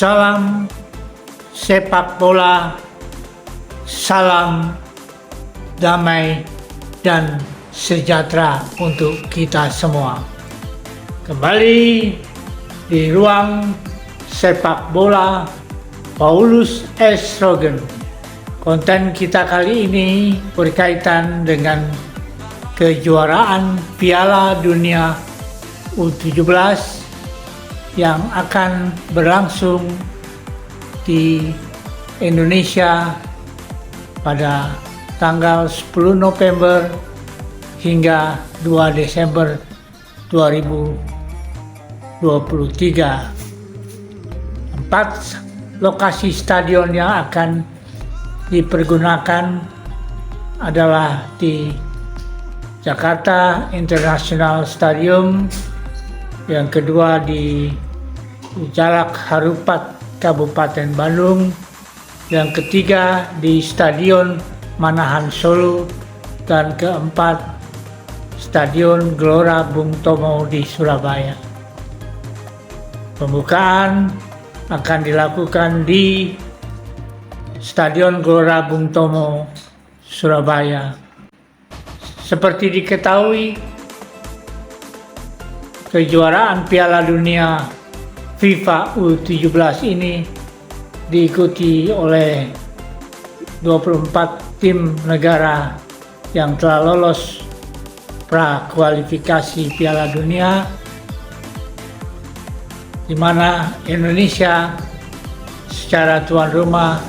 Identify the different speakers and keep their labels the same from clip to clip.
Speaker 1: Salam sepak bola, salam damai dan sejahtera untuk kita semua. Kembali di ruang sepak bola Paulus S. Rogen. Konten kita kali ini berkaitan dengan kejuaraan Piala Dunia U17 yang akan berlangsung di Indonesia pada tanggal 10 November hingga 2 Desember 2023. 4 lokasi stadion yang akan dipergunakan adalah di Jakarta International Stadium, yang kedua di Jalak Harupat Kabupaten Bandung, yang ketiga di Stadion Manahan Solo, dan keempat Stadion Gelora Bung Tomo di Surabaya. Pembukaan akan dilakukan di Stadion Gelora Bung Tomo, Surabaya. Seperti diketahui, kejuaraan Piala Dunia FIFA U17 ini diikuti oleh 24 tim negara yang telah lolos pra-kualifikasi Piala Dunia, di mana Indonesia secara tuan rumah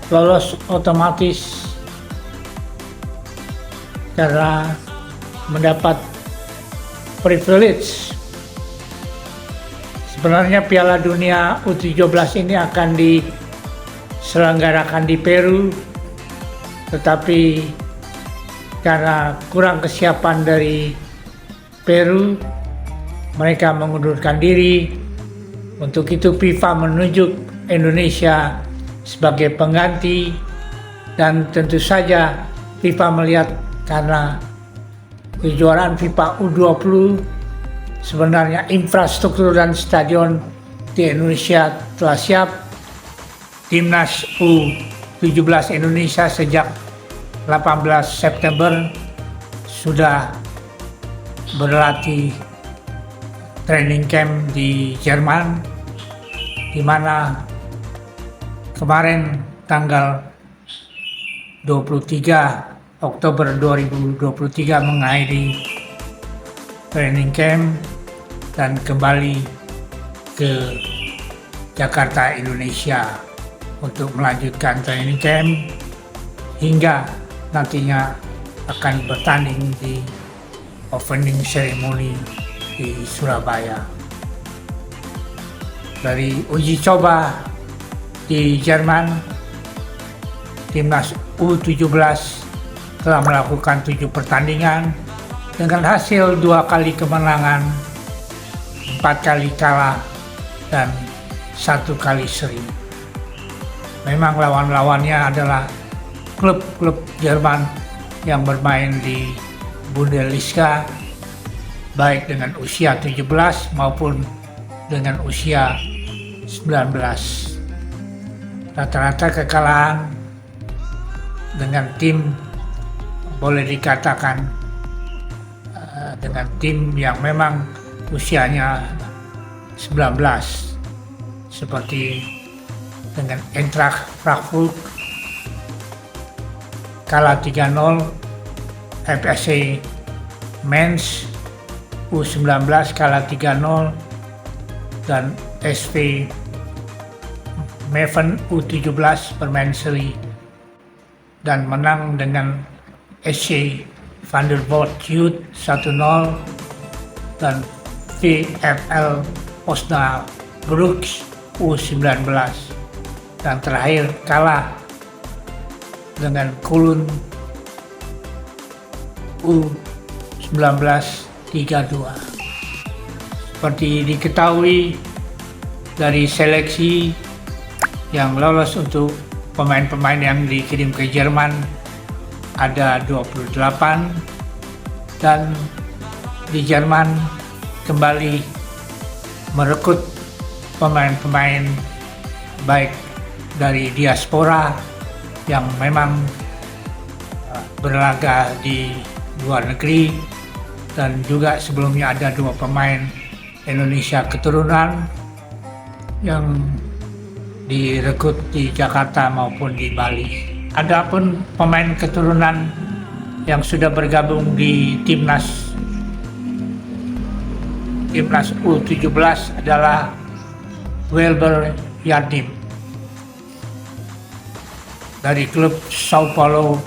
Speaker 1: lolos otomatis karena mendapat privilege. Sebenarnya Piala Dunia U17 ini akan diselenggarakan di Peru, tetapi karena kurang kesiapan dari Peru, mereka mengundurkan diri. Untuk itu FIFA menunjuk Indonesia sebagai pengganti, dan tentu saja FIFA melihat karena kejuaraan FIFA U20 sebenarnya infrastruktur dan stadion di Indonesia telah siap. Timnas U17 Indonesia sejak 18 September sudah berlatih training camp di Jerman, di mana kemarin tanggal 23 Oktober 2023 mengakhiri training camp dan kembali ke Jakarta, Indonesia untuk melanjutkan training camp hingga nantinya akan bertanding di opening ceremony di Surabaya. Dari uji coba di Jerman, timnas U17 telah melakukan 7 pertandingan dengan hasil 2 kali kemenangan, 4 kali kalah, dan 1 kali seri. Memang lawan-lawannya adalah klub-klub Jerman yang bermain di Bundesliga, baik dengan usia 17 maupun dengan usia 19. Rata-rata kekalahan dengan tim boleh dikatakan dengan tim yang memang usianya 19, seperti dengan Eintracht Frankfurt kalah 3-0, FSC Mainz U19 kalah 3-0, dan SV Meppen U17 bermain seri dan menang dengan SC Vanderbilt Youth 1-0, dan VfL Osnabrück U19, dan terakhir kalah dengan Köln U19 3-2. Seperti diketahui dari seleksi yang lolos untuk pemain-pemain yang dikirim ke Jerman ada 28, dan di Jerman kembali merekrut pemain-pemain baik dari diaspora yang memang berlaga di luar negeri, dan juga sebelumnya ada 2 pemain Indonesia keturunan yang direkrut di Jakarta maupun di Bali. Adapun pemain keturunan yang sudah bergabung di timnas U17 adalah Welber Yardim dari klub Sao Paulo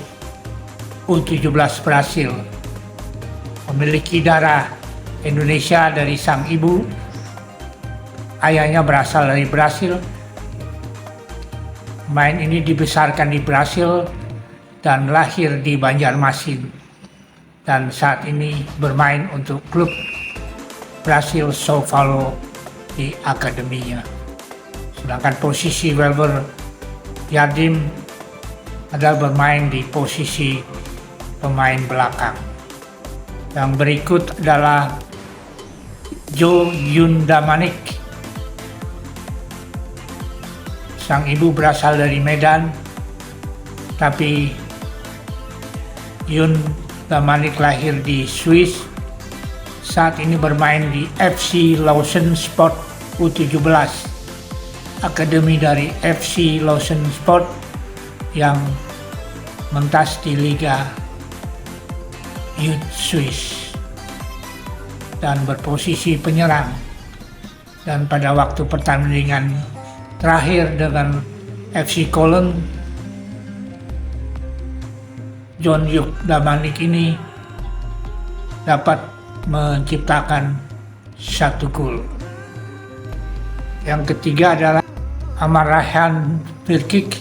Speaker 1: U17 Brasil, memiliki darah Indonesia dari sang ibu. Ayahnya berasal dari Brasil. Pemain ini dibesarkan di Brasil dan lahir di Banjarmasin, dan saat ini bermain untuk klub Brasil Sao Paulo di akademinya. Sedangkan posisi Welber Yardim adalah bermain di posisi pemain belakang. Yang berikut adalah Jo Yun Damanik. Sang ibu berasal dari Medan, tapi Yun Damanik lahir di Swiss. Saat ini bermain di FC Lausanne Sport U17, akademi dari FC Lausanne Sport yang mentas di Liga Youth Swiss, dan berposisi penyerang. Dan pada waktu pertandingan terakhir dengan FC Cologne, John Yuk Damanik ini dapat menciptakan 1 gol. Yang ketiga adalah Amar Rayhan Birkik,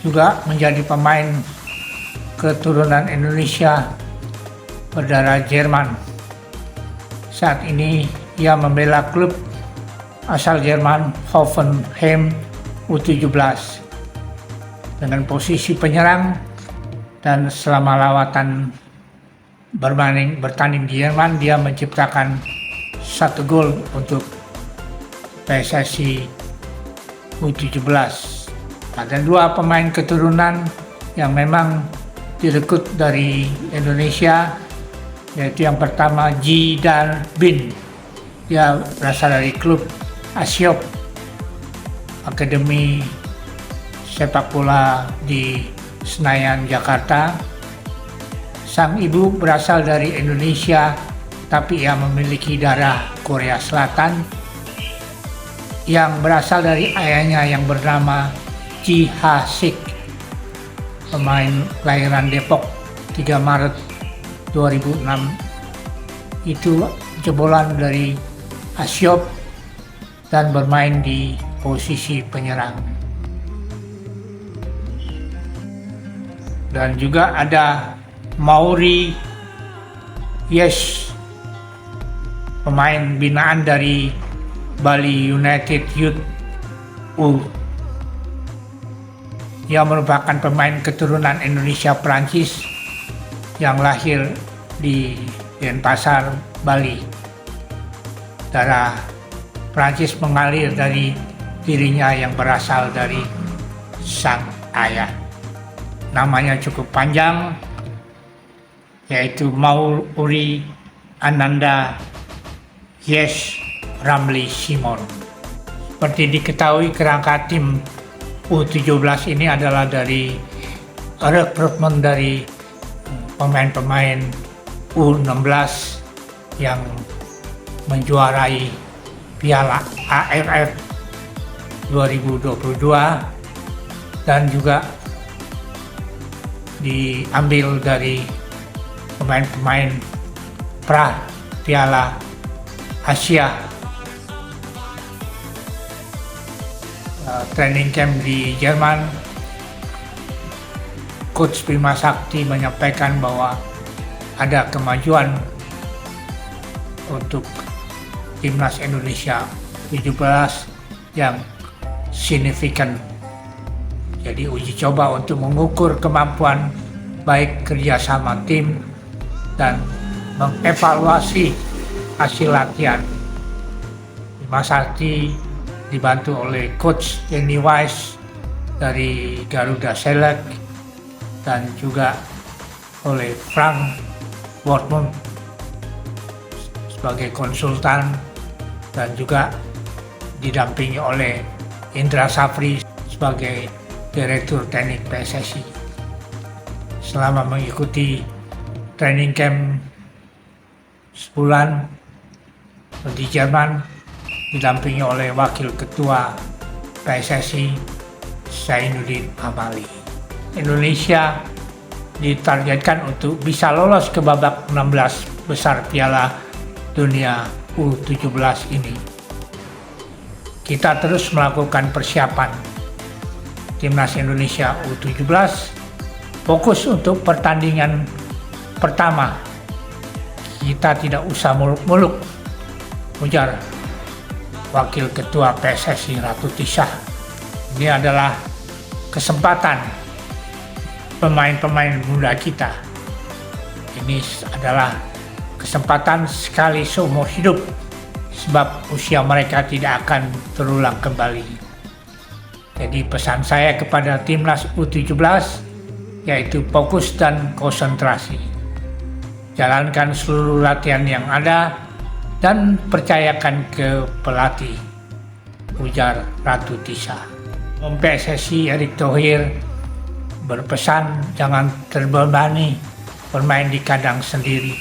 Speaker 1: juga menjadi pemain keturunan Indonesia berdarah Jerman. Saat ini ia membela klub asal Jerman Hoffenheim U17 dengan posisi penyerang, dan selama lawatan bertanding di Jerman dia menciptakan 1 gol untuk PSSI U17. Ada 2 pemain keturunan yang memang direkrut dari Indonesia, yaitu yang pertama Ji Dan Bin. Dia berasal dari klub Asiop, akademi sepak bola di Senayan, Jakarta. Sang ibu berasal dari Indonesia, tapi ia memiliki darah Korea Selatan yang berasal dari ayahnya yang bernama Ji Ha Sik, pemain kelahiran Depok 3 Maret 2006. Itu jebolan dari Asiop dan bermain di posisi penyerang. Dan juga ada Mauri Yes, pemain binaan dari Bali United Youth U. Ia merupakan pemain keturunan Indonesia Prancis yang lahir di Denpasar, Bali. Darah Prancis mengalir dari dirinya yang berasal dari sang ayah. Namanya cukup panjang, yaitu Mauri Ananda Yes Ramli Simon. Seperti diketahui, kerangka tim U17 ini adalah dari rekrutmen dari pemain-pemain U16 yang menjuarai Piala AFF 2022 dan juga diambil dari pemain-pemain pra Piala Asia. Training camp di Jerman, Coach Bima Sakti menyampaikan bahwa ada kemajuan untuk timnas Indonesia 17 yang signifikan. Jadi uji coba untuk mengukur kemampuan baik kerjasama tim dan mengevaluasi hasil latihan. Bima Sakti dibantu oleh Coach Danny Wise dari Garuda Select dan juga oleh Frank Wortmuth sebagai konsultan dan juga didampingi oleh Indra Safri sebagai Direktur Teknik PSSI. Selama mengikuti training camp sebulan di Jerman, didampingi oleh Wakil Ketua PSSI Zainuddin Amali. Indonesia ditargetkan untuk bisa lolos ke babak 16 besar Piala Dunia U17 ini. Kita terus melakukan persiapan. Timnas Indonesia U17 fokus untuk pertandingan pertama. Kita tidak usah muluk-muluk, ujar Wakil Ketua PSSI Ratu Tisah. Ini adalah kesempatan pemain-pemain muda kita. Ini adalah kesempatan sekali seumur hidup, sebab usia mereka tidak akan terulang kembali. Jadi pesan saya kepada Timnas U17 yaitu fokus dan konsentrasi. Jalankan seluruh latihan yang ada dan percayakan ke pelatih, ujar Ratu Tisah. PSSI Erick Thohir berpesan jangan terbebani bermain di kandang sendiri.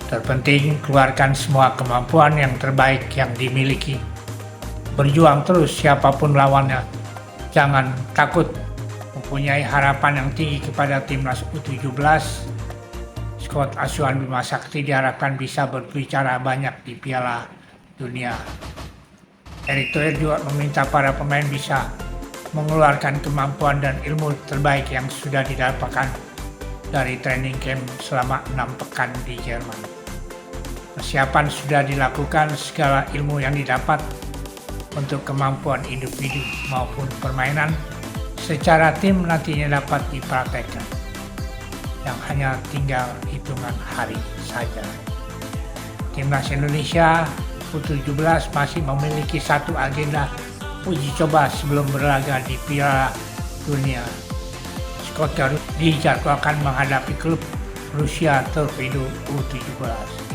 Speaker 1: Terpenting keluarkan semua kemampuan yang terbaik yang dimiliki. Berjuang terus siapapun lawannya. Jangan takut. Mempunyai harapan yang tinggi kepada Timnas U17. Skuad asuhan Bima Sakti diharapkan bisa berbicara banyak di Piala Dunia. Erick Thohir juga meminta para pemain bisa mengeluarkan kemampuan dan ilmu terbaik yang sudah didapatkan dari training camp selama 6 pekan di Jerman. Persiapan sudah dilakukan, segala ilmu yang didapat untuk kemampuan individu maupun permainan secara tim nantinya dapat dipraktekkan. Yang hanya tinggal hitungan hari saja. Timnas Indonesia U17 masih memiliki satu agenda uji coba sebelum berlaga di Piala Dunia. Skuad Garuda dijadwalkan menghadapi klub Rusia Torpedo U17.